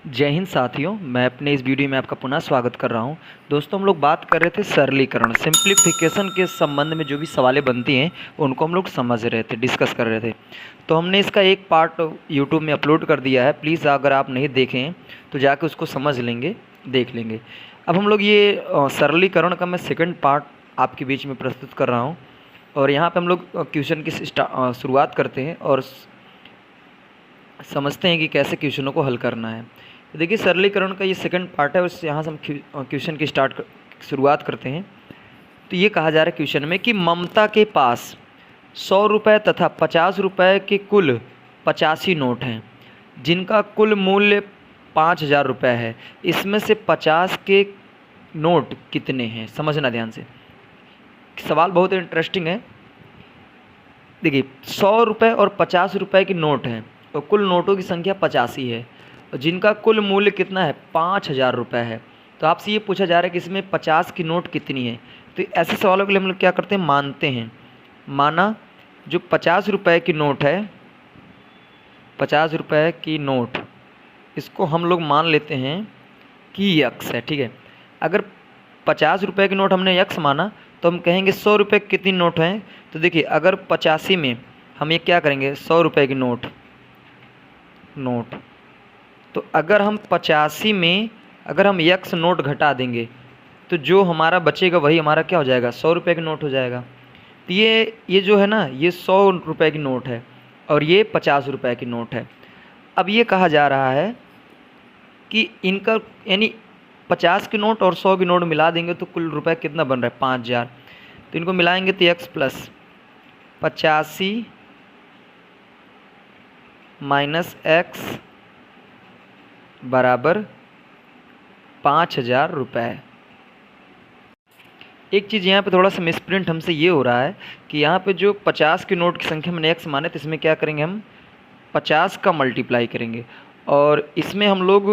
जय हिंद साथियों, मैं अपने इस वीडियो में आपका पुनः स्वागत कर रहा हूं। दोस्तों, हम लोग बात कर रहे थे सरलीकरण सिंप्लीफिकेशन के संबंध में जो भी सवालें बनती हैं उनको हम लोग समझ रहे थे, डिस्कस कर रहे थे। तो हमने इसका एक पार्ट यूट्यूब में अपलोड कर दिया है। प्लीज़ अगर आप नहीं देखें तो जाके उसको समझ लेंगे, देख लेंगे। अब हम लोग ये सरलीकरण का मैं सेकेंड पार्ट आपके बीच में प्रस्तुत कर रहा हूँ। और यहाँ पर हम लोग क्वेश्चन की शुरुआत करते हैं और समझते हैं कि कैसे क्वेश्चनों को हल करना है। तो देखिए, सरलीकरण का ये सेकंड पार्ट है और यहाँ से हम क्वेश्चन की शुरुआत करते हैं। तो ये कहा जा रहा है क्वेश्चन में कि ममता के पास 100 रुपये तथा 50 रुपये के कुल 85 नोट हैं, जिनका कुल मूल्य 5000 रुपये है। इसमें से 50 के नोट कितने हैं? समझना ध्यान से, सवाल बहुत इंटरेस्टिंग है। देखिए, 100 रुपये और 50 रुपये की नोट हैं और कुल नोटों की संख्या 85 है और जिनका कुल मूल्य कितना है? 5000 रुपये है। तो आपसे ये पूछा जा रहा है कि इसमें 50 की नोट कितनी है। तो ऐसे सवालों के लिए हम लोग क्या करते हैं? मानते हैं। माना जो 50 रुपये की नोट है, 50 रुपये की नोट, इसको हम लोग मान लेते हैं कि यक्स है। ठीक है, अगर 50 रुपये की नोट हमने यक्स माना तो हम कहेंगे 100 रुपये कितनी नोट हैं। तो देखिए, अगर 85 में हम ये क्या करेंगे? 100 रुपये की नोट तो अगर हम 85 में अगर हम यक्स नोट घटा देंगे तो जो हमारा बचेगा वही हमारा क्या हो जाएगा? 100 रुपये की नोट हो जाएगा। तो ये जो है ना, ये 100 रुपये की नोट है और ये 50 रुपये की नोट है। अब ये कहा जा रहा है कि इनका यानी 50 की नोट और 100 की नोट मिला देंगे तो कुल रुपये कितना बन रहा है? 5000। तो इनको मिलाएंगे तो x प्लस 85 माइनस एक्स बराबर 5000 रुपये। एक चीज़ यहाँ पे थोड़ा सा मिसप्रिंट हमसे ये हो रहा है कि यहाँ पे जो 50 की नोट की संख्या मैंने x माने, तो इसमें क्या करेंगे? हम 50 का मल्टीप्लाई करेंगे और इसमें हम लोग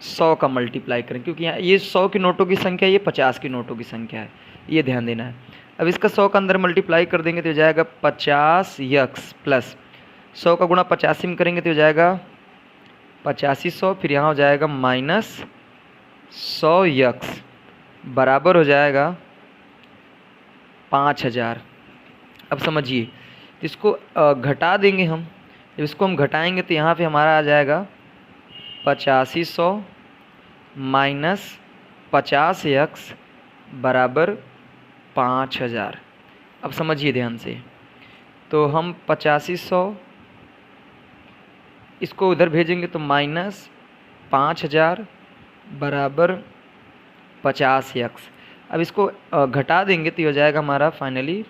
100 का मल्टीप्लाई करेंगे, क्योंकि यहाँ ये 100 की नोटों की संख्या, ये 50 की नोटों की संख्या है, ये ध्यान देना है। अब इसका 100 का अंदर मल्टीप्लाई कर देंगे तो हो जाएगा 50 यक्स प्लस 100 का गुणा 85 में करेंगे तो हो जाएगा 85 100, फिर यहाँ हो जाएगा माइनस 100 यक्स बराबर हो जाएगा 5000। अब समझिए, इसको घटा देंगे हम। जब इसको हम घटाएंगे तो यहाँ पे हमारा आ जाएगा 85 100 माइनस 50 यक्स बराबर 5000। अब समझिए ध्यान से, तो हम 85 100 इसको उधर भेजेंगे तो माइनस 5000 बराबर 50 यक्स। अब इसको घटा देंगे तो हो जाएगा हमारा फाइनली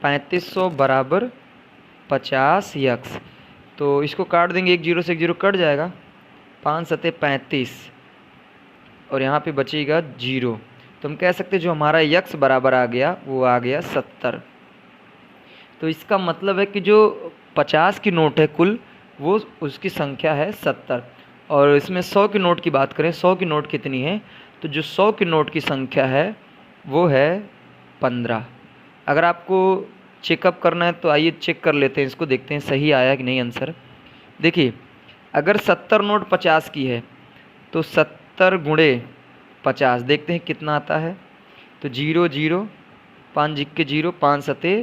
3500 बराबर 50 यक्स। तो इसको काट देंगे, एक जीरो से एक जीरो कट जाएगा, 5 सते 35 और यहाँ पे बचेगा जीरो। तो हम कह सकते हैं जो हमारा यक्स बराबर आ गया वो आ गया 70। तो इसका मतलब है कि जो 50 की नोट है कुल, वो उसकी संख्या है 70। और इसमें 100 की नोट की बात करें, 100 की नोट कितनी है? तो जो 100 की नोट की संख्या है वो है 15। अगर आपको चेकअप करना है तो आइए चेक कर लेते हैं, इसको देखते हैं सही आया कि नहीं आंसर। देखिए, अगर 70 नोट 50 की है तो 70 गुणे 50 देखते हैं कितना आता है। तो 0 0 5 जिक्के 0, 5 सते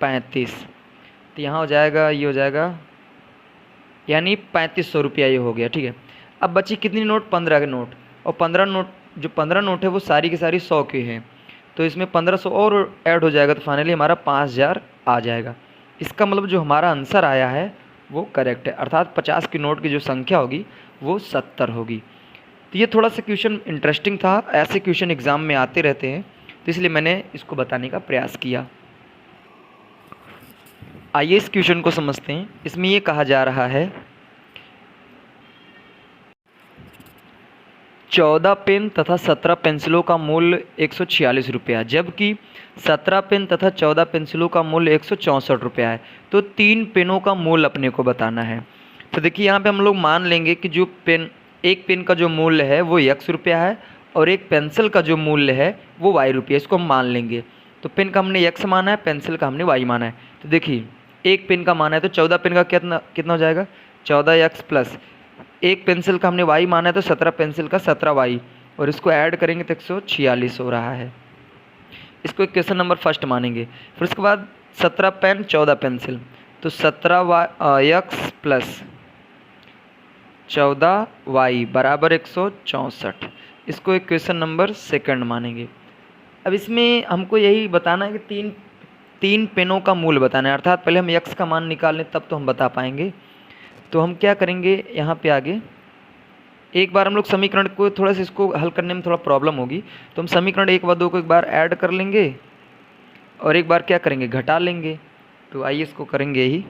35। तो यहाँ हो जाएगा, ये हो जाएगा यानी 3500 रुपया ये हो गया। ठीक है, अब बची कितनी नोट? 15 के नोट। और 15 नोट, जो 15 नोट है वो सारी की सारी 100 के हैं, तो इसमें 1500 और ऐड हो जाएगा तो फाइनली हमारा 5000 आ जाएगा। इसका मतलब जो हमारा आंसर आया है वो करेक्ट है, अर्थात 50 की नोट की जो संख्या होगी वो 70 होगी। तो ये थोड़ा सा क्वेश्चन इंटरेस्टिंग था, ऐसे क्वेश्चन एग्ज़ाम में आते रहते हैं, तो इसलिए मैंने इसको बताने का प्रयास किया। आइए इस क्वेश्चन को समझते हैं। इसमें ये कहा जा रहा है 14 पेन तथा 17 पेंसिलों का मूल्य 146 रुपया, जबकि 17 पेन तथा 14 पेंसिलों का मूल्य 164 रुपया है। तो 3 पेनों का मूल्य अपने को बताना है। तो देखिए, यहाँ पे हम लोग मान लेंगे कि जो पेन, एक पेन का जो मूल्य है वो x रुपया है और एक पेंसिल का जो मूल्य है वो y रुपया, इसको हम मान लेंगे। तो पेन का हमने x माना है, पेंसिल का हमने y माना है। तो देखिए, एक पेन का माना है तो 14 पेन का कितना हो जाएगा? 14x प्लस एक पेंसिल का हमने y माना है तो 17 पेंसिल का 17y, और इसको ऐड करेंगे तो 146 हो रहा है। इसको इक्वेशन नंबर फर्स्ट मानेंगे। फिर उसके बाद 17 पेन 14 पेंसिल, तो 17x प्लस 14y बराबर 164। इसको इक्वेशन नंबर सेकंड मानेंगे। अब इसमें हमको यही बताना है कि तीन पेनों का मूल बताना है, अर्थात पहले हम x का मान निकाल लें तब तो हम बता पाएंगे। तो हम क्या करेंगे यहाँ पे आगे, एक बार हम लोग समीकरण को थोड़ा सा, इसको हल करने में थोड़ा प्रॉब्लम होगी, तो हम समीकरण 1 व 2 को एक बार ऐड कर लेंगे और एक बार क्या करेंगे, घटा लेंगे। तो आइए इसको करेंगे ही।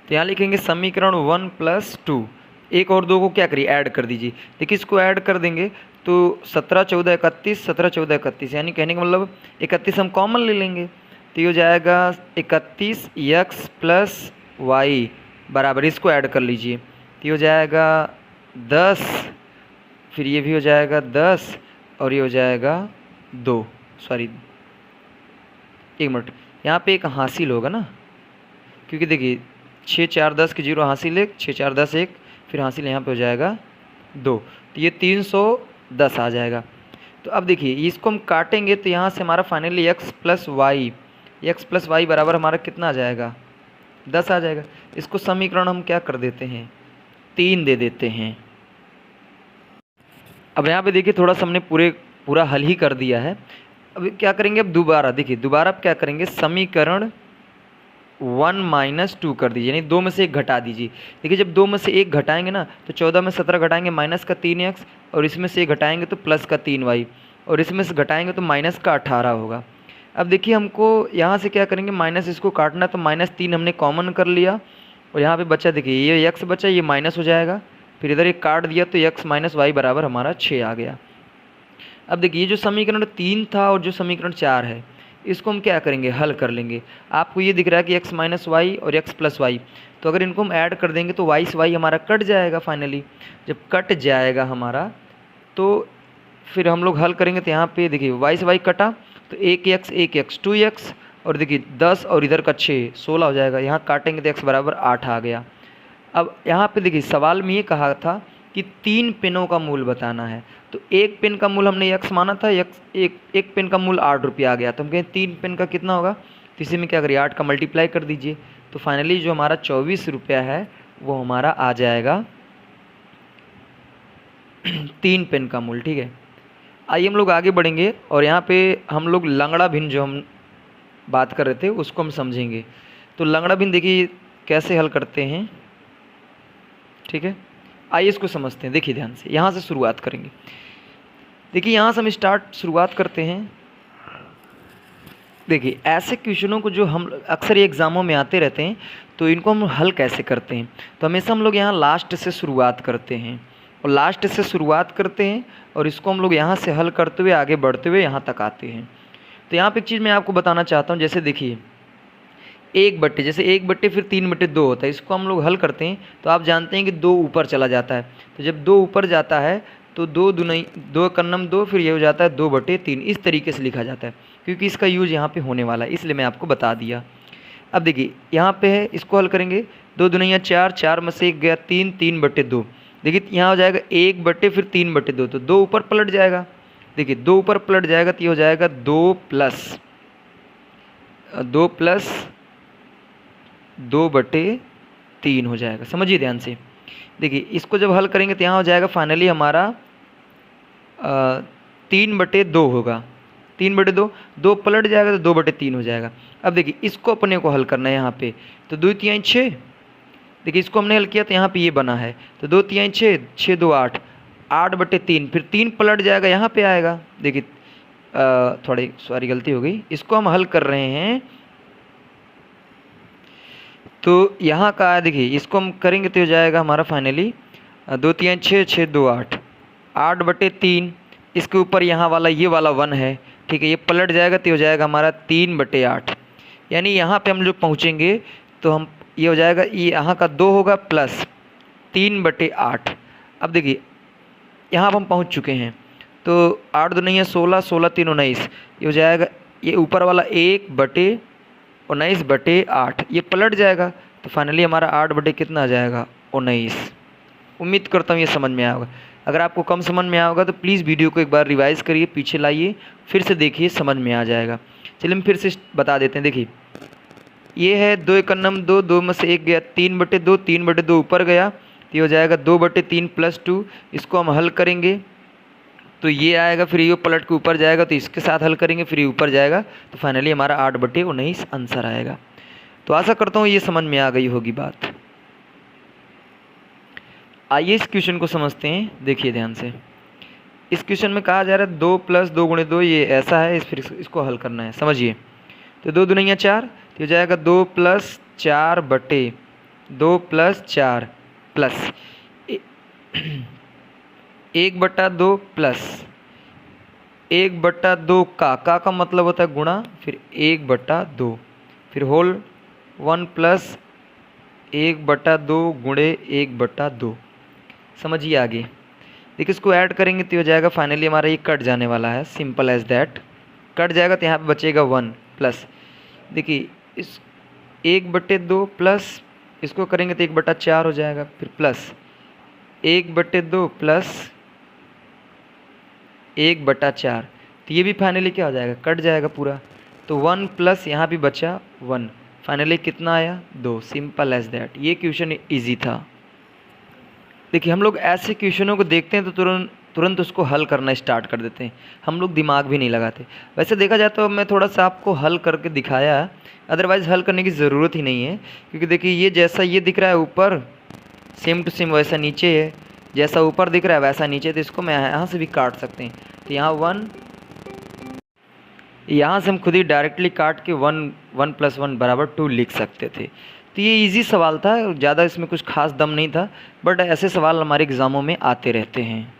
तो यहाँ लिखेंगे समीकरण 1 + 2, 1 और 2 को क्या करिए, ऐड कर दीजिए। देखिए इसको ऐड कर देंगे तो 17 14 31, 17 14 31, यानी कहने का मतलब 31 हम कॉमन ले लेंगे, तो ये हो जाएगा 31x प्लस y बराबर, इसको ऐड कर लीजिए तो ये हो जाएगा 10, फिर ये भी हो जाएगा 10 और ये हो जाएगा 2, सॉरी 1 मिनट, यहाँ पे एक हासिल होगा ना, क्योंकि देखिए 6 4 10 की 0 हासिल 1, 6 4 10 1, फिर हासिल यहाँ पे हो जाएगा 2, तो ये 310 आ जाएगा। तो अब देखिए इसको हम काटेंगे तो यहाँ से हमारा फाइनली x प्लस वाई बराबर हमारा कितना आ जाएगा, 10 आ जाएगा। इसको समीकरण हम क्या कर देते हैं, 3 दे देते हैं। अब यहाँ पे देखिए थोड़ा सा हमने पूरा हल ही कर दिया है। अब क्या करेंगे, अब दोबारा देखिए, दोबारा अब क्या करेंगे, समीकरण 1 - 2 कर दीजिए, यानी 2 में से 1 घटा दीजिए। देखिए जब 2 में से 1 घटाएंगे ना तो 14 में 17 घटाएंगे माइनस का 3x, और इसमें से 1 घटाएंगे तो प्लस का 3y, और इसमें से घटाएंगे तो माइनस का 18 होगा। अब देखिए हमको यहाँ से क्या करेंगे, माइनस इसको काटना, तो -3 हमने कॉमन कर लिया, और यहाँ पे बचा देखिए ये x बचा, ये माइनस हो जाएगा, फिर इधर एक काट दिया तो x - y बराबर हमारा 6 आ गया। अब देखिए जो समीकरण 3 था और जो समीकरण 4 है, इसको हम क्या करेंगे, हल कर लेंगे। आपको ये दिख रहा है कि x - y और x + y, तो अगर इनको हम ऐड कर देंगे तो y से y हमारा कट जाएगा। फाइनली जब कट जाएगा हमारा तो फिर हम लोग हल करेंगे, तो यहाँ पे देखिए y से y कटा तो 1x 2x, और देखिए 10 और इधर का 6 16 हो जाएगा। यहाँ काटेंगे तो x बराबर 8 आ गया। अब यहाँ पे देखिए सवाल में ये कहा था कि 3 पेनों का मूल बताना है, तो एक पेन का मूल हमने x माना था, एक पेन का मूल 8 रुपया आ गया, तो हम कहें 3 पेन का कितना होगा, तो इसी में क्या करिए 8 का मल्टीप्लाई कर दीजिए, तो फाइनली जो हमारा 24 रुपया है वो हमारा आ जाएगा 3 पेन का मूल। ठीक है, आइए हम लोग आगे बढ़ेंगे और यहाँ पे हम लोग लंगड़ा भिन्न जो हम बात कर रहे थे उसको हम समझेंगे। तो लंगड़ा भिन्न देखिए कैसे हल करते हैं। ठीक है, आइए इसको समझते हैं। देखिए ध्यान से, यहाँ से शुरुआत करेंगे। देखिए यहाँ से हम शुरुआत करते हैं। देखिए ऐसे क्वेश्चनों को जो हम अक्सर ये एग्ज़ामों में आते रहते हैं, तो इनको हम हल कैसे करते हैं, तो हमेशा हम लोग यहाँ लास्ट से शुरुआत करते हैं, और लास्ट से शुरुआत करते हैं और इसको हम लोग यहाँ से हल करते हुए आगे बढ़ते हुए यहाँ तक आते हैं। तो यहाँ पे एक चीज़ मैं आपको बताना चाहता हूँ, जैसे देखिए 1/, जैसे 1/, फिर 3/2 होता है, इसको हम लोग हल करते हैं तो आप जानते हैं कि 2 ऊपर चला जाता है, तो जब 2 ऊपर जाता है तो 2 दूनी 2 कन्नम 2, फिर ये हो जाता है 2/3, इस तरीके से लिखा जाता है, क्योंकि इसका यूज यहाँ पे होने वाला है, इसलिए मैं आपको बता दिया। अब देखिए यहाँ पे है, इसको हल करेंगे, 2 दूनिया 4, 4 में से 1 गया 3, 3/2। देखिए यहाँ हो जाएगा 1/, फिर 3/2, तो 2 ऊपर पलट जाएगा। देखिए 2 ऊपर पलट जाएगा तो ये हो जाएगा 2 + 2/3 हो जाएगा। समझिए ध्यान से, देखिए इसको जब हल करेंगे तो यहाँ हो जाएगा फाइनली हमारा 3/2 होगा। 3/2, 2 पलट जाएगा तो 2/3 हो जाएगा। अब देखिए इसको अपने को हल करना है यहाँ पे, तो 2 तिहाई 6, देखिए इसको हमने हल किया तो यहाँ पे ये बना है, तो 2 तिहाई 6, 6 2 8, 8/3, फिर 3 पलट जाएगा यहाँ पे आएगा। देखिए थोड़ी सॉरी गलती हो गई, इसको हम हल कर रहे हैं तो यहाँ का है, देखिए इसको हम करेंगे तो हो जाएगा हमारा फाइनली 2 तिहाई 6, 6 2 8, 8/3, इसके ऊपर यहाँ वाला ये वाला 1 है। ठीक है, ये पलट जाएगा तो हो जाएगा हमारा 3/8, यानी यहाँ पे हम जो पहुँचेंगे तो हम ये हो जाएगा, ये यहाँ का 2 होगा प्लस 3/8। अब देखिए यहाँ पर हम पहुँच चुके हैं, तो 8 2 9 16, 16 3 19, ये हो जाएगा, ये ऊपर वाला 1/19/8, ये पलट जाएगा तो तो फाइनली हमारा 8 बटे कितना आ जाएगा 19। उम्मीद करता हूँ ये समझ में आया होगा। अगर आपको कम समझ में आया होगा तो प्लीज़ वीडियो को एक बार रिवाइज़ करिए, पीछे लाइए, फिर से देखिए, समझ में आ जाएगा। चलिए हम फिर से बता देते हैं। देखिए ये है 2 एकम 2, 2 में से 1 गया 3/2, 3/2 ऊपर गया तो ये हो जाएगा 2/3 + 2। इसको हम हल करेंगे तो ये आएगा, फिर ये पलट के ऊपर जाएगा तो इसके साथ हल करेंगे, फिर ये ऊपर जाएगा तो फाइनली हमारा 8/19 आंसर आएगा। तो आशा करता हूँ ये समझ में आ गई होगी बात। आइए इस क्वेश्चन को समझते हैं। देखिए ध्यान से, इस क्वेश्चन में कहा जा रहा है 2 + 2 × 2 ये ऐसा है, फिर इसको हल करना है। समझिए, तो 2 दूनिया 4 तो हो जाएगा 2 + 4 बटे 2 + 4 प्लस 1/2 प्लस 1/2 का मतलब होता है गुणा, फिर 1/2, फिर होल 1 + 1/2 गुणे 1/2। समझिए आगे। देखिए इसको ऐड करेंगे तो हो जाएगा, फाइनली हमारा ये कट जाने वाला है, सिंपल एज दैट। कट जाएगा तो यहाँ पे बचेगा 1 प्लस, देखिए इस 1/2 प्लस इसको करेंगे तो 1/4 हो जाएगा, फिर प्लस 1/2 प्लस 1/4, तो ये भी फाइनली क्या हो जाएगा, कट जाएगा पूरा। तो 1 प्लस यहाँ भी बचा 1, फाइनली कितना आया 2। Simple as that. ये क्वेश्चन इजी था। देखिए हम लोग ऐसे क्वेश्चनों को देखते हैं तो तुरंत उसको हल करना स्टार्ट कर देते हैं, हम लोग दिमाग भी नहीं लगाते। वैसे देखा जाए तो मैं थोड़ा सा आपको हल करके दिखाया, अदरवाइज़ हल करने की ज़रूरत ही नहीं है, क्योंकि देखिए ये जैसा ये दिख रहा है ऊपर, सेम टू सेम वैसा नीचे है, जैसा ऊपर दिख रहा है वैसा नीचे, तो इसको मैं यहाँ से भी काट सकते हैं। तो यहाँ 1, यहाँ से हम खुद ही डायरेक्टली काट के 1 + 1 = 2 लिख सकते थे। तो ये इजी सवाल था, ज़्यादा इसमें कुछ खास दम नहीं था, बट ऐसे सवाल हमारे एग्ज़ामों में आते रहते हैं।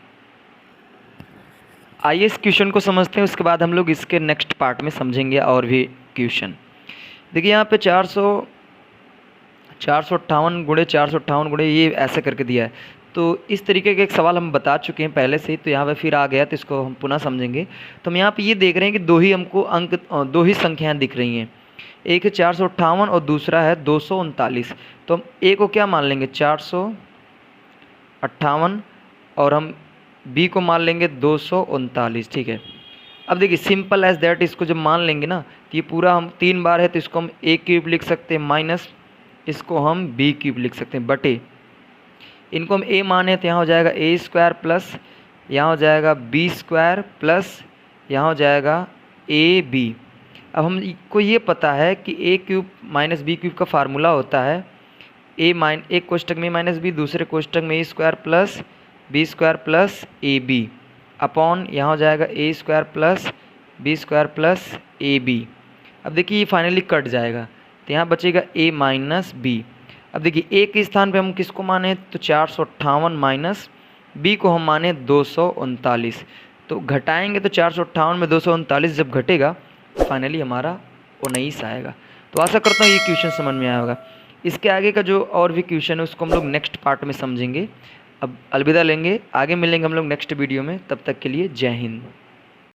आइए इस क्वेश्चन को समझते हैं, उसके बाद हम लोग इसके नेक्स्ट पार्ट में समझेंगे और भी क्वेश्चन। देखिए यहाँ पे 458 × 458 गुणे ये ऐसे करके दिया है। तो इस तरीके के एक सवाल हम बता चुके हैं पहले से, तो यहाँ पे फिर आ गया तो इसको हम पुनः समझेंगे। तो हम यहाँ पे ये देख रहे हैं कि दो ही संख्याएँ दिख रही हैं, एक है 458 और दूसरा है 239। तो हम ए को क्या मान लेंगे 458 और हम बी को मान लेंगे 239। ठीक है, अब देखिए सिंपल एज दैट, इसको जब मान लेंगे ना तो ये पूरा हम 3 बार है तो इसको हम a³ लिख सकते हैं, माइनस इसको हम b³ लिख सकते हैं, बटे इनको हम a माने तो यहाँ हो जाएगा a² प्लस यहाँ हो जाएगा b² प्लस यहाँ हो जाएगा ab। अब हमको ये पता है कि a³ - b³ का फार्मूला होता है एक कोष्टक में -b, दूसरे कोष्टक में a² plus b² plus ab upon यहाँ हो जाएगा a² plus b² plus ab। अब देखिए ये फाइनली कट जाएगा तो यहाँ बचेगा a माइनस b। अब देखिए a के स्थान पे हम किसको माने तो 458 माइनस b को हम माने 239। तो घटाएंगे तो 458 में 239 जब घटेगा तो फाइनली हमारा 19 आएगा। तो आशा करता हूँ ये क्वेश्चन समझ में आया होगा। इसके आगे का जो और भी क्वेश्चन है उसको हम लोग नेक्स्ट पार्ट में समझेंगे। अब अलविदा लेंगे, आगे मिलेंगे हम लोग नेक्स्ट वीडियो में, तब तक के लिए जय हिंद।